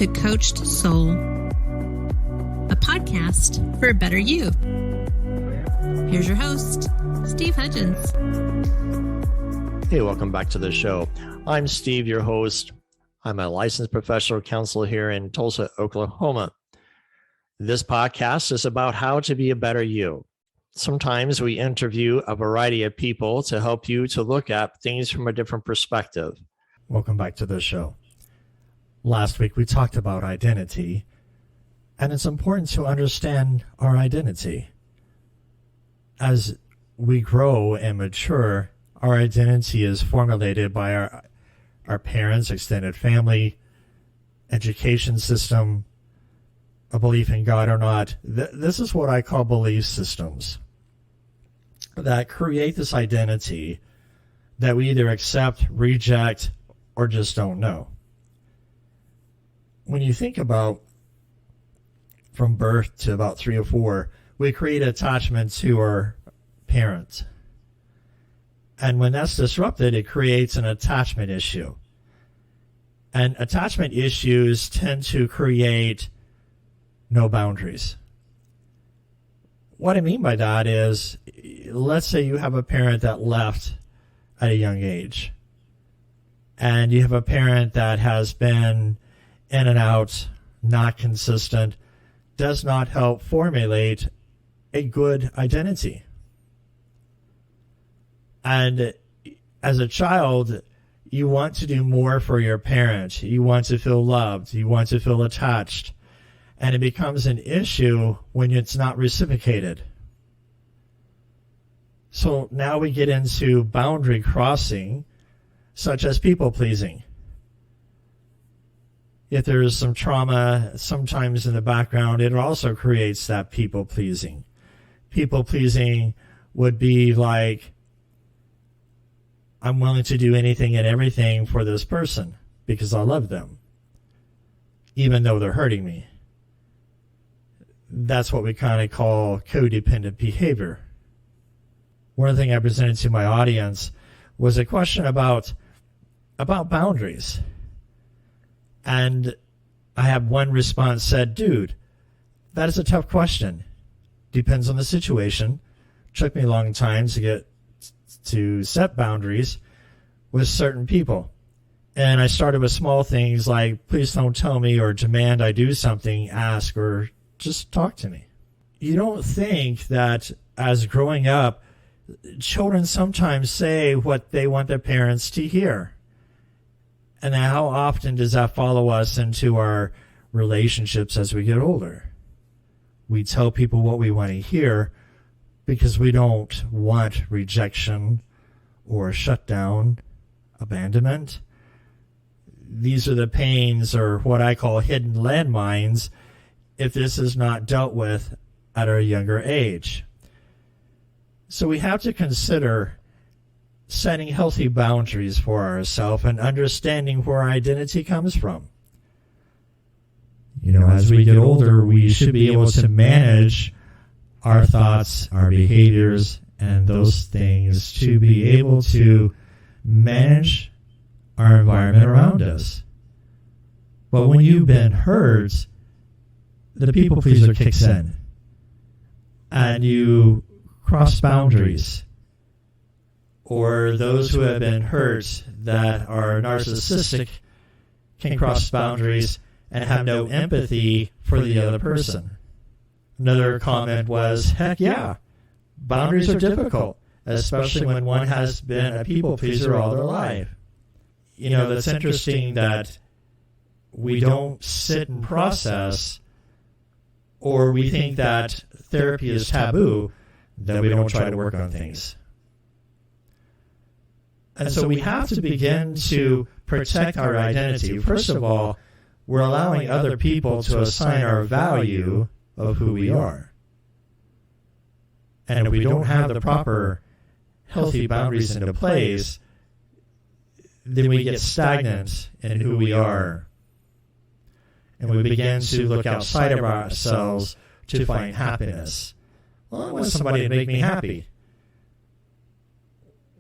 to Coached Soul, a podcast for a better you. Here's your host, Steve Hudgens. Hey, welcome back to the show. I'm Steve, your host. I'm a licensed professional counselor here in Tulsa, Oklahoma. This podcast is about how to be a better you. Sometimes we interview a variety of people to help you to look at things from a different perspective. Welcome back to the show. Last week we talked about identity, and it's important to understand our identity. As we grow and mature, our identity is formulated by our parents, extended family, education system, a belief in God or not. This is what I call belief systems that create this identity that we either accept, reject, or just don't know. When you think about from birth to about 3 or 4, we create attachment to our parents. And when that's disrupted, it creates an attachment issue. And attachment issues tend to create no boundaries. What I mean by that is, let's say you have a parent that left at a young age, and you have a parent that has been in and out, not consistent, does not help formulate a good identity. And as a child, you want to do more for your parent. You want to feel loved. You want to feel attached. And it becomes an issue when it's not reciprocated. So now we get into boundary crossing, such as people pleasing. If there is some trauma sometimes in the background, it also creates that people pleasing. People pleasing would be like, I'm willing to do anything and everything for this person because I love them, even though they're hurting me. That's what we kind of call codependent behavior. One thing I presented to my audience was a question about boundaries. And I had one response said, dude, that is a tough question. Depends on the situation. Took me a long time to set boundaries with certain people. And I started with small things like, please don't tell me or demand I do something, ask, or just talk to me. You don't think that as growing up, children sometimes say what they want their parents to hear. And how often does that follow us into our relationships as we get older? We tell people what we want to hear because we don't want rejection or shutdown, abandonment. These are the pains, or what I call hidden landmines, if this is not dealt with at a younger age. So we have to consider setting healthy boundaries for ourselves and understanding where our identity comes from. You know, as we get older, we should be able to manage our thoughts, our behaviors, and those things to be able to manage our environment around us. But when you've been hurt, the people pleaser kicks in, and you cross boundaries. Or those who have been hurt that are narcissistic can cross boundaries and have no empathy for the other person. Another comment was, heck yeah, boundaries are difficult, especially when one has been a people pleaser all their life. You know, that's interesting that we don't sit and process, or we think that therapy is taboo, that we don't try to work on things. And so we have to begin to protect our identity. First of all, we're allowing other people to assign our value of who we are. And if we don't have the proper healthy boundaries into place, then we get stagnant in who we are. And we begin to look outside of ourselves to find happiness. Well, I want somebody to make me happy.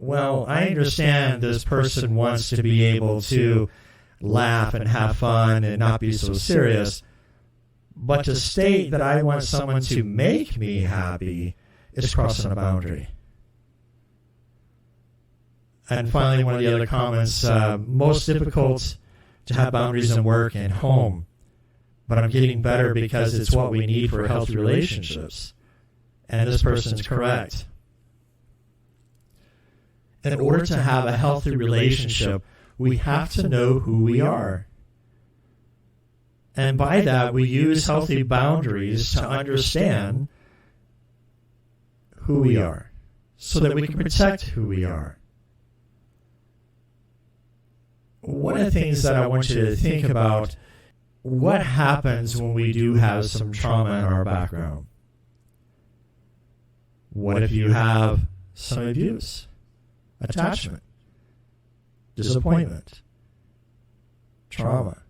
Well, I understand this person wants to be able to laugh and have fun and not be so serious. But to state that I want someone to make me happy is crossing a boundary. And finally, one of the other comments, most difficult to have boundaries in work and home. But I'm getting better because it's what we need for healthy relationships. And this person's correct. In order to have a healthy relationship, we have to know who we are. And by that, we use healthy boundaries to understand who we are so that we can protect who we are. One of the things that I want you to think about, what happens when we do have some trauma in our background? What if you have some abuse, attachment, disappointment, trauma?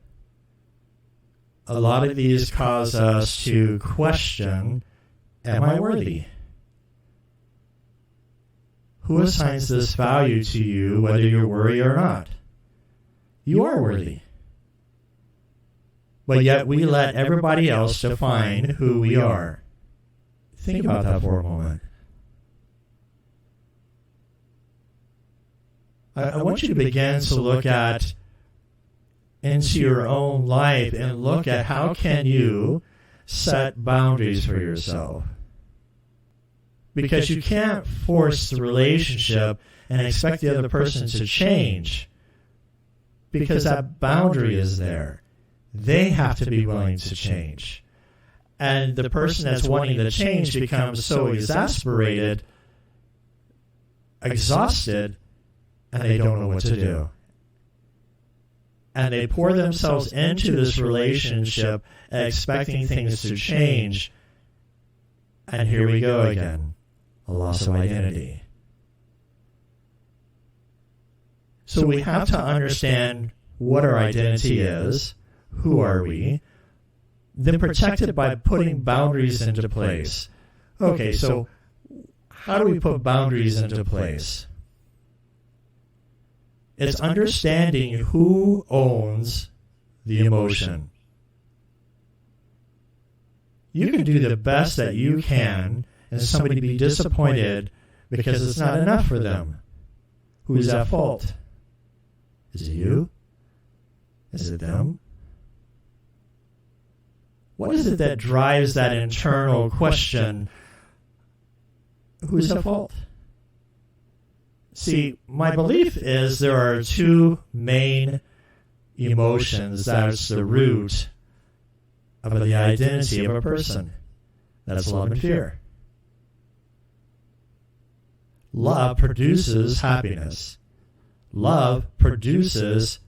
A lot of these cause us to question, am I worthy? Who assigns this value to you, whether you're worthy or not? You are worthy. But yet we let everybody else define who we are. Think about that for a moment. I want you to begin to look into your own life and look at how can you set boundaries for yourself. Because you can't force the relationship and expect the other person to change, because that boundary is there. They have to be willing to change. And the person that's wanting the change becomes so exasperated, exhausted, and they don't know what to do. And they pour themselves into this relationship expecting things to change. And here we go again, a loss of identity. So we have to understand what our identity is, who are we, then protect it by putting boundaries into place. Okay, so how do we put boundaries into place? It's understanding who owns the emotion. You can do the best that you can, and somebody be disappointed because it's not enough for them. Who's at fault? Is it you? Is it them? What is it that drives that internal question? Who's at fault? See, my belief is there are two main emotions that's the root of the identity of a person. That's love and fear. Love produces happiness. Love produces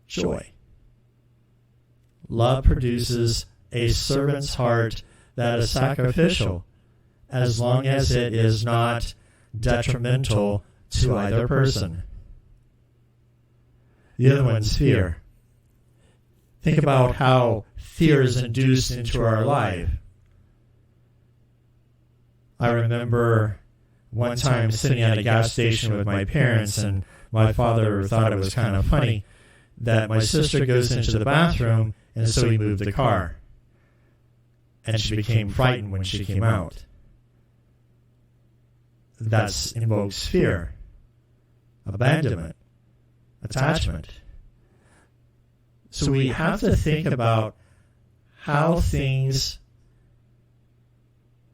joy. Love produces a servant's heart that is sacrificial, as long as it is not detrimental to either person. The other one's fear. Think about how fear is induced into our life. I remember one time sitting at a gas station with my parents, and my father thought it was kind of funny that my sister goes into the bathroom, and so he moved the car. And she became frightened when she came out. That invokes fear, abandonment, attachment. So we have to think about how things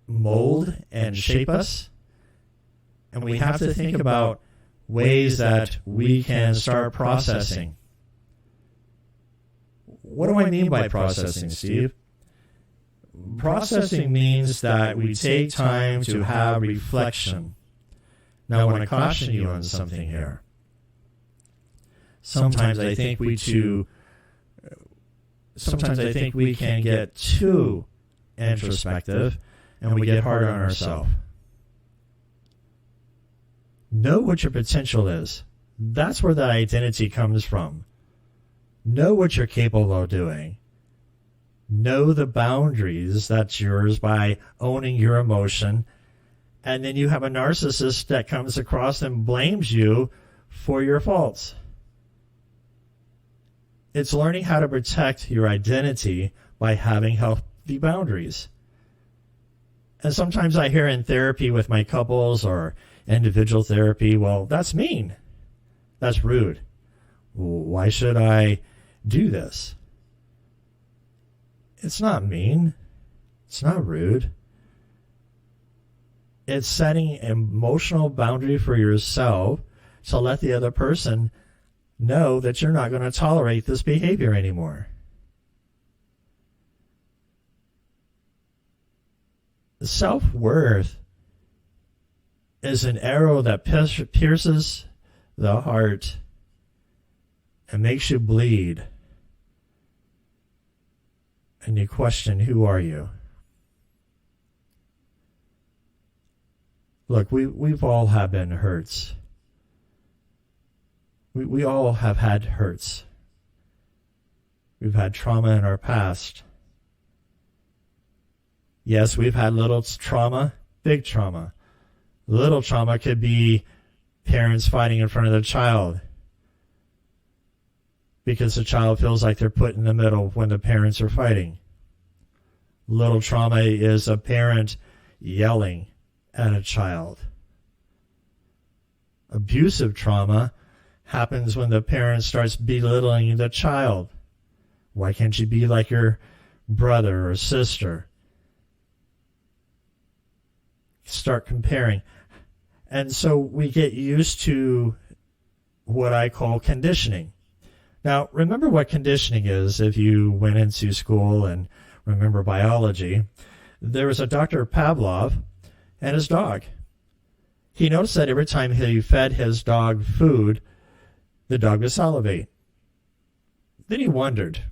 mold and shape us, and we have to think about ways that we can start processing. What do I mean by processing, Steve? Processing means that we take time to have reflection. Now, I want to caution you on something here. Sometimes I think we can get too introspective, and we get hard on ourselves. Know what your potential is. That's where that identity comes from. Know what you're capable of doing. Know the boundaries that's yours by owning your emotion. And then you have a narcissist that comes across and blames you for your faults. It's learning how to protect your identity by having healthy boundaries. And sometimes I hear in therapy with my couples or individual therapy, well, that's mean. That's rude. Why should I do this? It's not mean. It's not rude. It's setting an emotional boundary for yourself to let the other person know that you're not going to tolerate this behavior anymore. Self-worth is an arrow that pierces the heart and makes you bleed. And you question, who are you? Look, we've all have been hurts. We all have had hurts. We've had trauma in our past. Yes, we've had little trauma, big trauma. Little trauma could be parents fighting in front of their child because the child feels like they're put in the middle when the parents are fighting. Little trauma is a parent yelling at a child. Abusive trauma happens when the parent starts belittling the child. Why can't you be like your brother or sister? Start comparing. And so we get used to what I call conditioning. Now, remember what conditioning is if you went into school and remember biology. There was a Dr. Pavlov and his dog. He noticed that every time he fed his dog food, the dog would salivate. Then he wondered,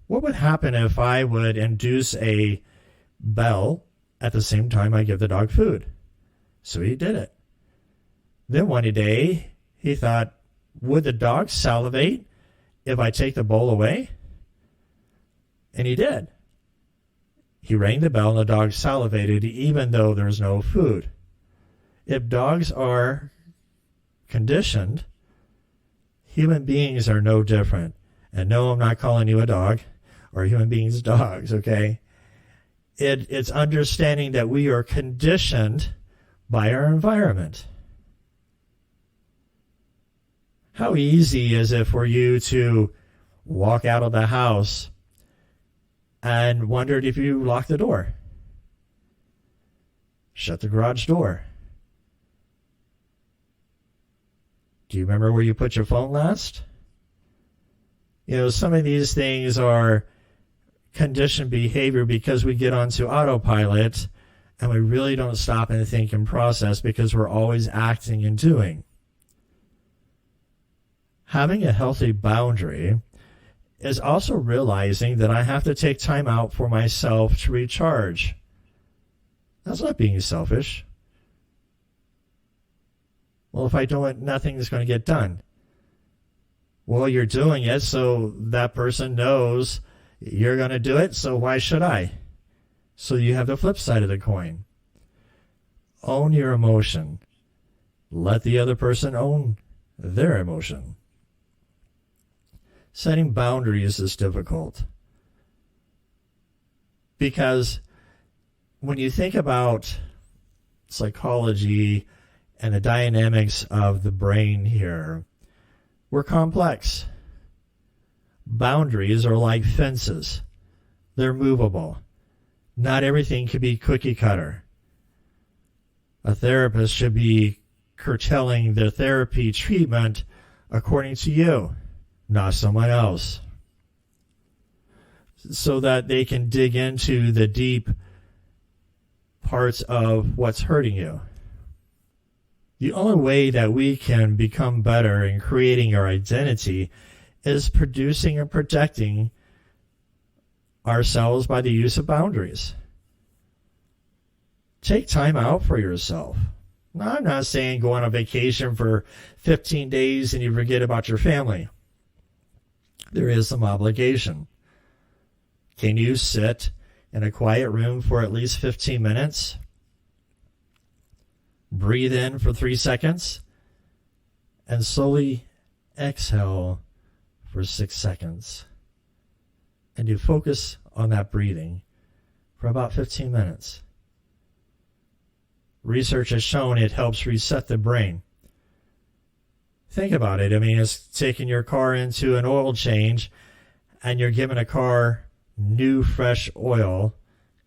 what would happen if I would induce a bell at the same time I give the dog food? So he did it. Then one day, he thought, would the dog salivate if I take the bowl away? And he did. He rang the bell and the dog salivated even though there's no food. If dogs are conditioned, human beings are no different. And no, I'm not calling you a dog or human beings dogs, okay? It's understanding that we are conditioned by our environment. How easy is it for you to walk out of the house and wondered if you locked the door? Shut the garage door. Do you remember where you put your phone last? You know, some of these things are conditioned behavior because we get onto autopilot and we really don't stop and think and process because we're always acting and doing. Having a healthy boundary is also realizing that I have to take time out for myself to recharge. That's not being selfish. Well, if I don't, nothing's going to get done. Well, you're doing it so that person knows you're going to do it, so why should I? So you have the flip side of the coin. Own your emotion. Let the other person own their emotion. Setting boundaries is difficult because when you think about psychology and the dynamics of the brain here, we're complex. Boundaries are like fences. They're movable. Not everything can be cookie cutter. A therapist should be curtailing their therapy treatment according to you, not someone else, so that they can dig into the deep parts of what's hurting you. The only way that we can become better in creating our identity is producing and protecting ourselves by the use of boundaries. Take time out for yourself. Now, I'm not saying go on a vacation for 15 days and you forget about your family. There is some obligation. Can you sit in a quiet room for at least 15 minutes? Breathe in for 3 seconds and slowly exhale for 6 seconds. and you focus on that breathing for about 15 minutes. Research has shown it helps reset the brain. Think about it. I mean, it's taking your car into an oil change and you're giving a car new, fresh oil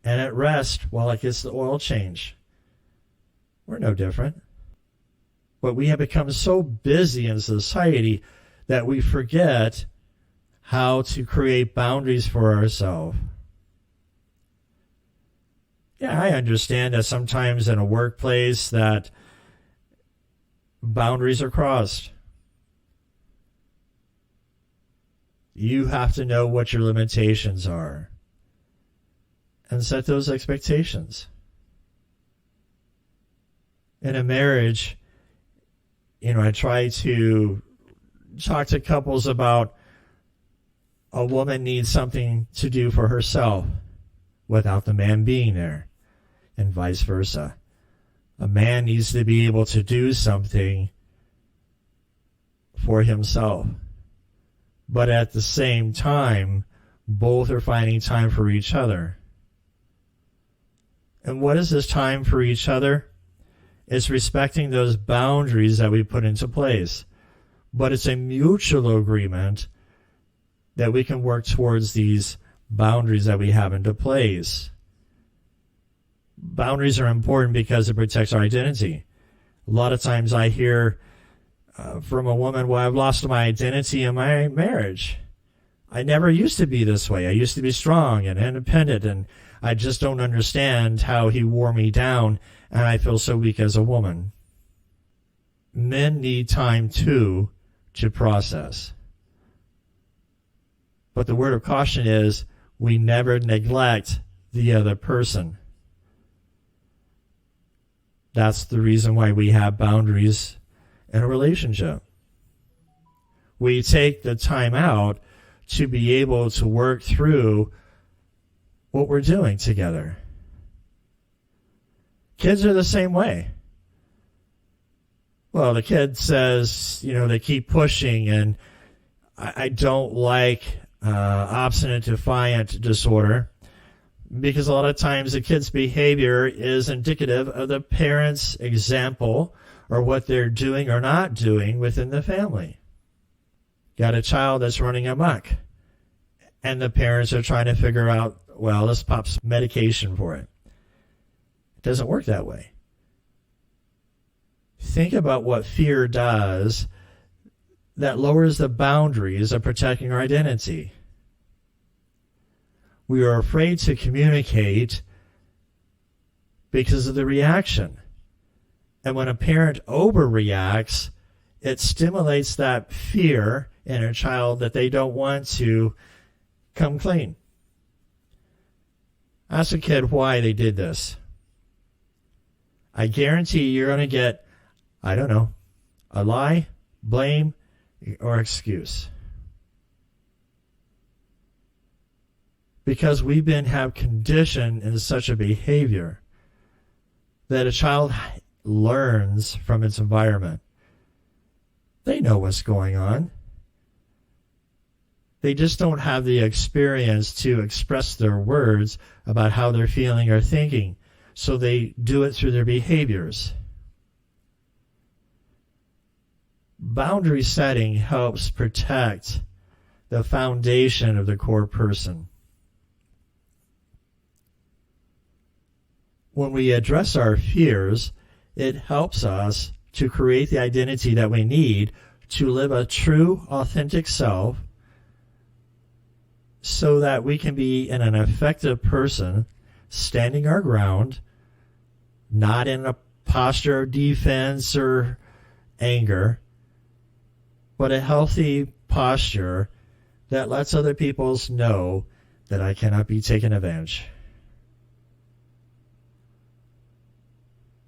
and at rest while it gets the oil change. We're no different. But we have become so busy in society that we forget how to create boundaries for ourselves. Yeah, I understand that sometimes in a workplace that boundaries are crossed. You have to know what your limitations are and set those expectations. In a marriage, I try to talk to couples about a woman needs something to do for herself without the man being there, and vice versa. A man needs to be able to do something for himself, but at the same time, both are finding time for each other. And what is this time for each other? It's respecting those boundaries that we put into place. But it's a mutual agreement that we can work towards these boundaries that we have into place. Boundaries are important because it protects our identity. A lot of times I hear from a woman, well, I've lost my identity in my marriage. I never used to be this way. I used to be strong and independent, and I just don't understand how he wore me down, and I feel so weak as a woman. Men need time too to process. But the word of caution is we never neglect the other person. That's the reason why we have boundaries in a relationship. We take the time out to be able to work through what we're doing together. Kids are the same way. Well, the kid says, they keep pushing, and I don't like obstinate defiant disorder, because a lot of times the kid's behavior is indicative of the parent's example or what they're doing or not doing within the family. Got a child that's running amok, and the parents are trying to figure out, well, let's pop some medication for it. It doesn't work that way. Think about what fear does that lowers the boundaries of protecting our identity. We are afraid to communicate because of the reaction. And when a parent overreacts, it stimulates that fear in a child that they don't want to come clean. Ask a kid why they did this. I guarantee you're going to get, a lie, blame, or excuse. Because we've have conditioned in such a behavior that a child learns from its environment. They know what's going on. They just don't have the experience to express their words about how they're feeling or thinking. So they do it through their behaviors. Boundary setting helps protect the foundation of the core person. When we address our fears, it helps us to create the identity that we need to live a true, authentic self, so that we can be an effective person, standing our ground, not in a posture of defense or anger, but a healthy posture that lets other people know that I cannot be taken advantage.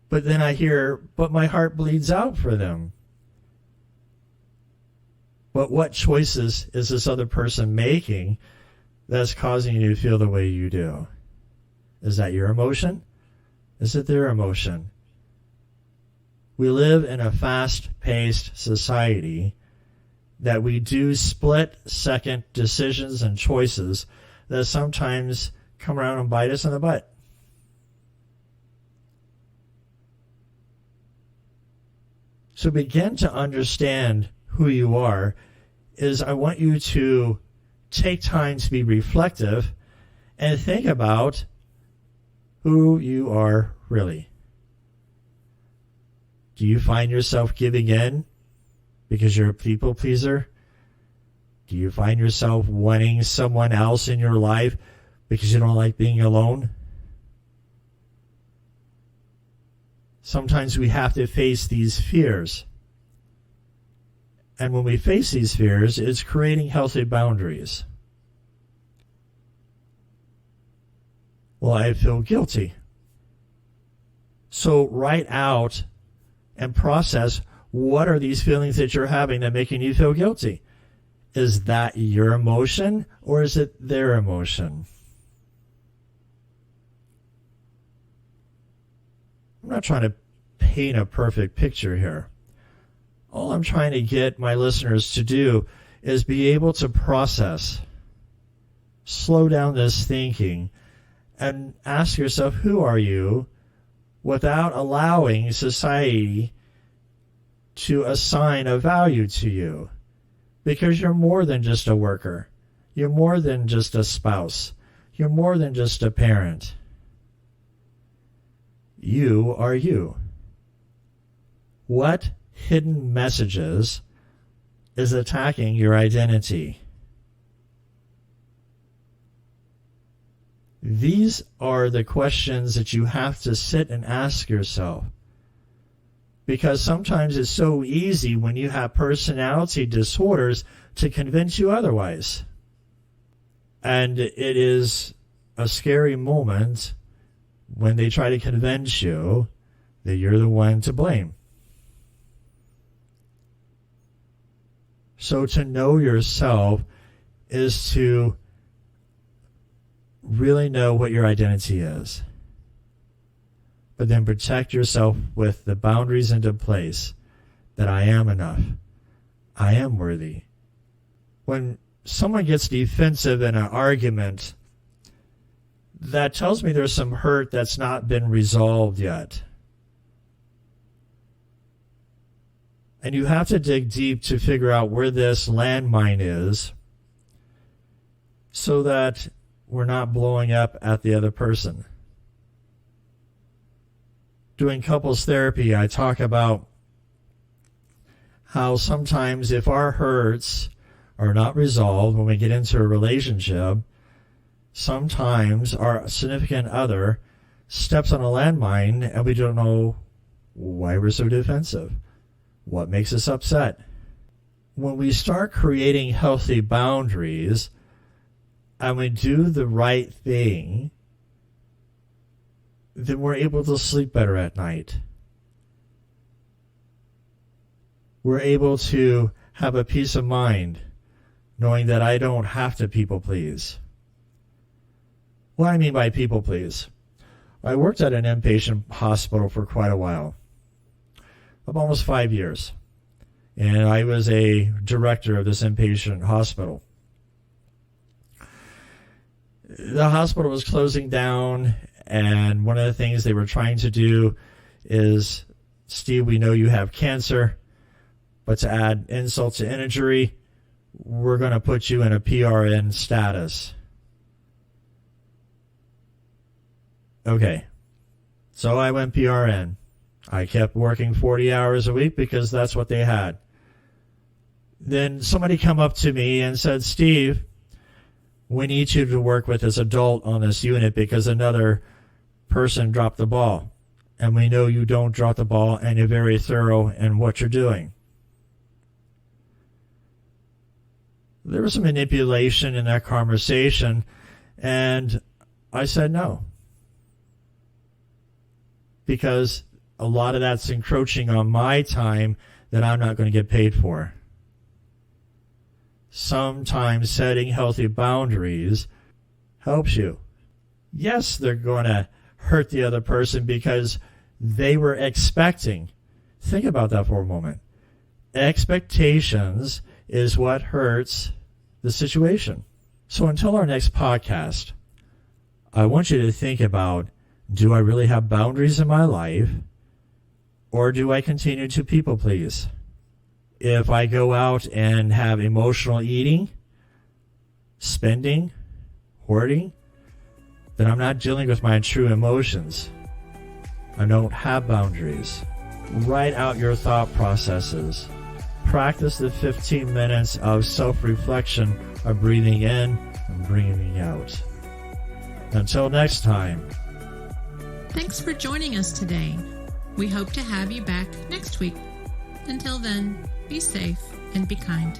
But then I hear, but my heart bleeds out for them. But what choices is this other person making that's causing you to feel the way you do? Is that your emotion? Is it their emotion? We live in a fast-paced society that we do split-second decisions and choices that sometimes come around and bite us in the butt. So begin to understand who you are. I want you to take time to be reflective and think about who you are really. Do you find yourself giving in because you're a people pleaser? Do you find yourself wanting someone else in your life because you don't like being alone? Sometimes we have to face these fears. And when we face these fears, it's creating healthy boundaries. Well, I feel guilty. So write out and process, what are these feelings that you're having that are making you feel guilty? Is that your emotion or is it their emotion? I'm not trying to paint a perfect picture here. All I'm trying to get my listeners to do is be able to process, slow down this thinking, and ask yourself, who are you, without allowing society to assign a value to you. Because you're more than just a worker. You're more than just a spouse. You're more than just a parent. You are you. What hidden messages is attacking your identity? These are the questions that you have to sit and ask yourself. Because sometimes it's so easy when you have personality disorders to convince you otherwise. And it is a scary moment when they try to convince you that you're the one to blame. So to know yourself is to really know what your identity is. But then protect yourself with the boundaries into place that I am enough. I am worthy. When someone gets defensive in an argument, that tells me there's some hurt that's not been resolved yet. And you have to dig deep to figure out where this landmine is so that we're not blowing up at the other person. Doing couples therapy, I talk about how sometimes if our hurts are not resolved when we get into a relationship, sometimes our significant other steps on a landmine and we don't know why we're so defensive. What makes us upset? When we start creating healthy boundaries and we do the right thing, then we're able to sleep better at night. We're able to have a peace of mind knowing that I don't have to people please. What do I mean by people please? I worked at an inpatient hospital for quite a while, of almost 5 years. And I was a director of this inpatient hospital. The hospital was closing down, and one of the things they were trying to do is, Steve, we know you have cancer, but to add insult to injury, we're going to put you in a PRN status. Okay, so I went PRN. I kept working 40 hours a week because that's what they had. Then somebody come up to me and said, Steve, we need you to work with this adult on this unit because another person dropped the ball. And we know you don't drop the ball and you're very thorough in what you're doing. There was some manipulation in that conversation, and I said no. Because a lot of that's encroaching on my time that I'm not going to get paid for. Sometimes setting healthy boundaries helps you. Yes, they're going to hurt the other person because they were expecting. Think about that for a moment. Expectations is what hurts the situation. So until our next podcast, I want you to think about, do I really have boundaries in my life, or do I continue to people please? If I go out and have emotional eating, spending, hoarding, then I'm not dealing with my true emotions. I don't have boundaries. Write out your thought processes. Practice the 15 minutes of self-reflection of breathing in and breathing out. Until next time. Thanks for joining us today. We hope to have you back next week. Until then, be safe and be kind.